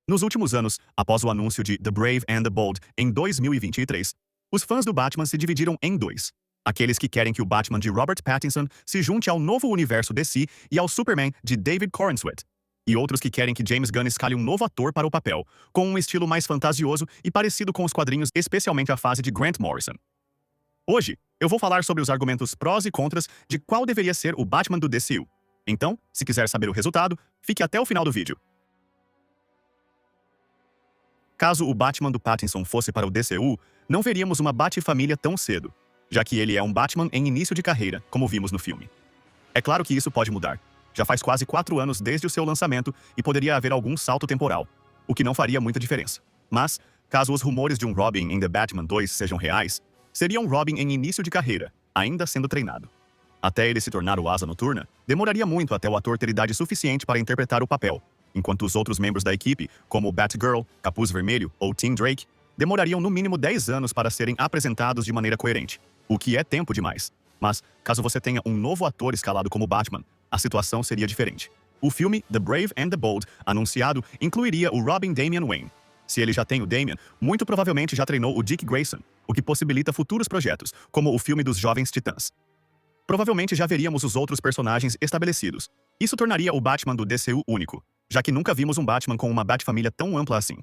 Nos últimos anos, após o anúncio de The Brave and the Bold em 2023, os fãs do Batman se dividiram em dois. Aqueles que querem que o Batman de Robert Pattinson se junte ao novo universo DC e ao Superman de David Corenswet. E outros que querem que James Gunn escale um novo ator para o papel, com um estilo mais fantasioso e parecido com os quadrinhos, especialmente a fase de Grant Morrison. Hoje, eu vou falar sobre os argumentos prós e contras de qual deveria ser o Batman do DCU. Então, se quiser saber o resultado, fique até o final do vídeo. Caso o Batman do Pattinson fosse para o DCU, não veríamos uma Bat-família tão cedo, já que ele é um Batman em início de carreira, como vimos no filme. É claro que isso pode mudar. Já faz quase 4 anos desde o seu lançamento e poderia haver algum salto temporal, o que não faria muita diferença. Mas, caso os rumores de um Robin em The Batman 2 sejam reais, seria um Robin em início de carreira, ainda sendo treinado. Até ele se tornar o Asa Noturna, demoraria muito até o ator ter idade suficiente para interpretar o papel, enquanto os outros membros da equipe, como Batgirl, Capuz Vermelho ou Tim Drake, demorariam no mínimo 10 anos para serem apresentados de maneira coerente, o que é tempo demais. Mas, caso você tenha um novo ator escalado como Batman, a situação seria diferente. O filme The Brave and the Bold, anunciado, incluiria o Robin Damian Wayne. Se ele já tem o Damian, muito provavelmente já treinou o Dick Grayson, o que possibilita futuros projetos, como o filme dos Jovens Titãs. Provavelmente já veríamos os outros personagens estabelecidos. Isso tornaria o Batman do DCU único, já que nunca vimos um Batman com uma Bat-família tão ampla assim.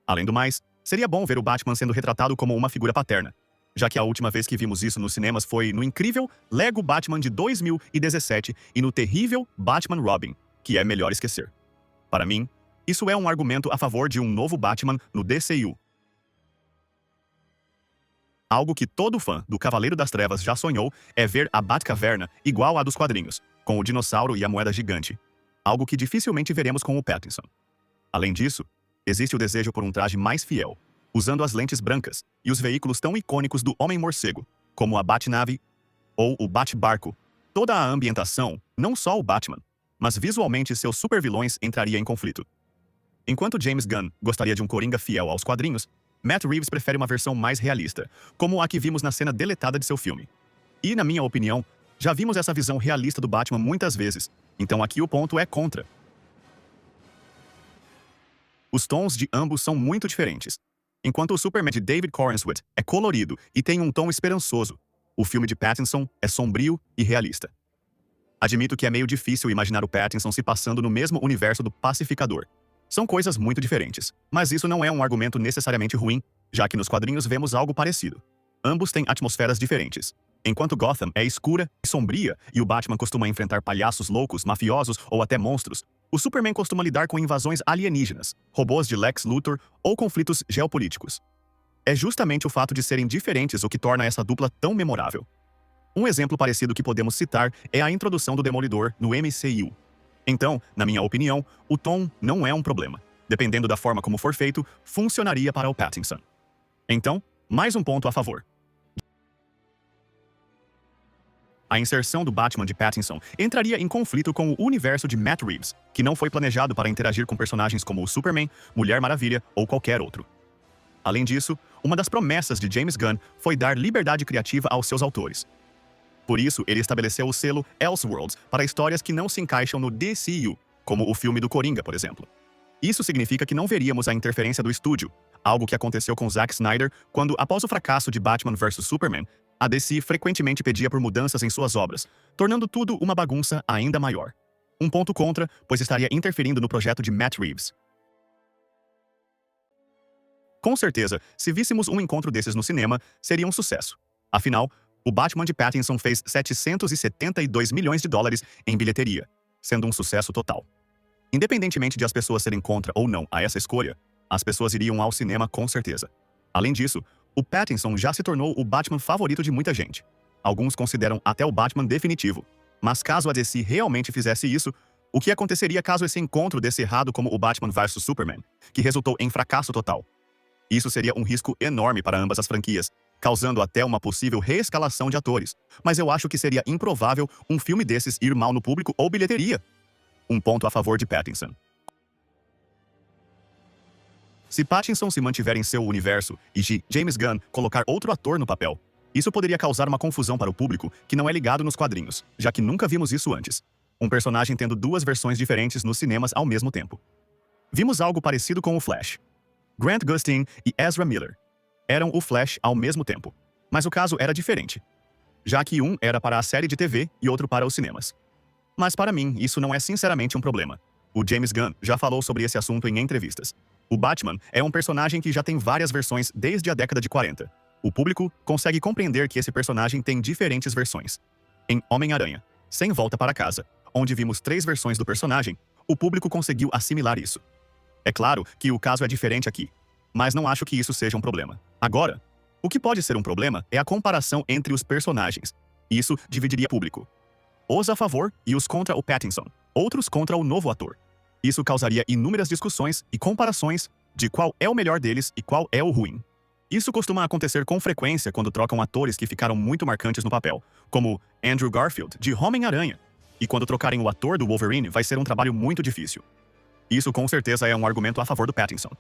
Além do mais, seria bom ver o Batman sendo retratado como uma figura paterna, já que a última vez que vimos isso nos cinemas foi no incrível Lego Batman de 2017 e no terrível Batman Robin, que é melhor esquecer. Para mim, isso é um argumento a favor de um novo Batman no DCU. Algo que todo fã do Cavaleiro das Trevas já sonhou é ver a Batcaverna igual à dos quadrinhos, com o dinossauro e a moeda gigante. Algo que dificilmente veremos com o Pattinson. Além disso, existe o desejo por um traje mais fiel, usando as lentes brancas e os veículos tão icônicos do Homem-Morcego, como a Batnave ou o Bat-Barco. Toda a ambientação, não só o Batman, mas visualmente seus supervilões entraria em conflito. Enquanto James Gunn gostaria de um Coringa fiel aos quadrinhos, Matt Reeves prefere uma versão mais realista, como a que vimos na cena deletada de seu filme. E, na minha opinião, já vimos essa visão realista do Batman muitas vezes, então aqui o ponto é contra. Os tons de ambos são muito diferentes. Enquanto o Superman de David Corenswet é colorido e tem um tom esperançoso, o filme de Pattinson é sombrio e realista. Admito que é meio difícil imaginar o Pattinson se passando no mesmo universo do Pacificador. São coisas muito diferentes, mas isso não é um argumento necessariamente ruim, já que nos quadrinhos vemos algo parecido. Ambos têm atmosferas diferentes. Enquanto Gotham é escura e sombria e o Batman costuma enfrentar palhaços loucos, mafiosos ou até monstros, o Superman costuma lidar com invasões alienígenas, robôs de Lex Luthor ou conflitos geopolíticos. É justamente o fato de serem diferentes o que torna essa dupla tão memorável. Um exemplo parecido que podemos citar é a introdução do Demolidor no MCU. Então, na minha opinião, o tom não é um problema. Dependendo da forma como for feito, funcionaria para o Pattinson. Então, mais um ponto a favor. A inserção do Batman de Pattinson entraria em conflito com o universo de Matt Reeves, que não foi planejado para interagir com personagens como o Superman, Mulher Maravilha ou qualquer outro. Além disso, uma das promessas de James Gunn foi dar liberdade criativa aos seus autores. Por isso, ele estabeleceu o selo Elseworlds para histórias que não se encaixam no DCU, como o filme do Coringa, por exemplo. Isso significa que não veríamos a interferência do estúdio, algo que aconteceu com Zack Snyder quando, após o fracasso de Batman vs Superman, a DC frequentemente pedia por mudanças em suas obras, tornando tudo uma bagunça ainda maior. Um ponto contra, pois estaria interferindo no projeto de Matt Reeves. Com certeza, se víssemos um encontro desses no cinema, seria um sucesso. Afinal, o Batman de Pattinson fez 772 milhões de dólares em bilheteria, sendo um sucesso total. Independentemente de as pessoas serem contra ou não a essa escolha, as pessoas iriam ao cinema com certeza. Além disso, o Pattinson já se tornou o Batman favorito de muita gente. Alguns consideram até o Batman definitivo. Mas caso a DC realmente fizesse isso, o que aconteceria caso esse encontro desse errado como o Batman vs Superman, que resultou em fracasso total? Isso seria um risco enorme para ambas as franquias, causando até uma possível reescalação de atores. Mas eu acho que seria improvável um filme desses ir mal no público ou bilheteria. Um ponto a favor de Pattinson. Se Pattinson se mantiver em seu universo e James Gunn colocar outro ator no papel, isso poderia causar uma confusão para o público que não é ligado nos quadrinhos, já que nunca vimos isso antes. Um personagem tendo duas versões diferentes nos cinemas ao mesmo tempo. Vimos algo parecido com o Flash. Grant Gustin e Ezra Miller eram o Flash ao mesmo tempo. Mas o caso era diferente, já que um era para a série de TV e outro para os cinemas. Mas para mim, isso não é sinceramente um problema. O James Gunn já falou sobre esse assunto em entrevistas. O Batman é um personagem que já tem várias versões desde a década de 40. O público consegue compreender que esse personagem tem diferentes versões. Em Homem-Aranha, Sem Volta para Casa, onde vimos 3 versões do personagem, o público conseguiu assimilar isso. É claro que o caso é diferente aqui, mas não acho que isso seja um problema. Agora, o que pode ser um problema é a comparação entre os personagens. Isso dividiria o público. Os a favor e os contra o Pattinson, outros contra o novo ator. Isso causaria inúmeras discussões e comparações de qual é o melhor deles e qual é o ruim. Isso costuma acontecer com frequência quando trocam atores que ficaram muito marcantes no papel, como Andrew Garfield, de Homem-Aranha. E quando trocarem o ator do Wolverine, vai ser um trabalho muito difícil. Isso com certeza é um argumento a favor do Pattinson.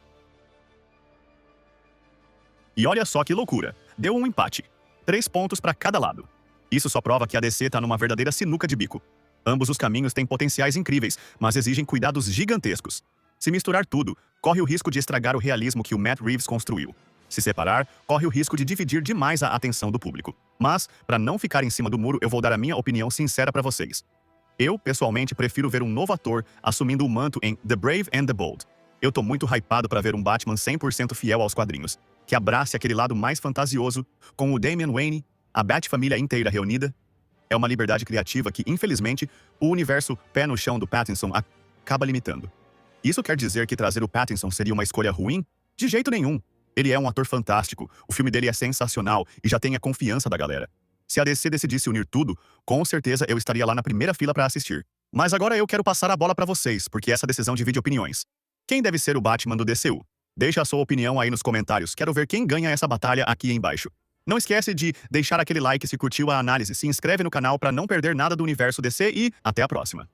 E olha só que loucura, deu um empate. 3 pontos para cada lado. Isso só prova que a DC tá numa verdadeira sinuca de bico. Ambos os caminhos têm potenciais incríveis, mas exigem cuidados gigantescos. Se misturar tudo, corre o risco de estragar o realismo que o Matt Reeves construiu. Se separar, corre o risco de dividir demais a atenção do público. Mas, para não ficar em cima do muro, eu vou dar a minha opinião sincera para vocês. Eu, pessoalmente, prefiro ver um novo ator assumindo o manto em The Brave and the Bold. Eu tô muito hypado para ver um Batman 100% fiel aos quadrinhos, que abrace aquele lado mais fantasioso, com o Damian Wayne, a Bat-família inteira reunida. É uma liberdade criativa que, infelizmente, o universo pé no chão do Pattinson acaba limitando. Isso quer dizer que trazer o Pattinson seria uma escolha ruim? De jeito nenhum. Ele é um ator fantástico, o filme dele é sensacional e já tem a confiança da galera. Se a DC decidisse unir tudo, com certeza eu estaria lá na primeira fila para assistir. Mas agora eu quero passar a bola para vocês, porque essa decisão divide opiniões. Quem deve ser o Batman do DCU? Deixa a sua opinião aí nos comentários, quero ver quem ganha essa batalha aqui embaixo. Não esquece de deixar aquele like se curtiu a análise, se inscreve no canal para não perder nada do universo DC e até a próxima.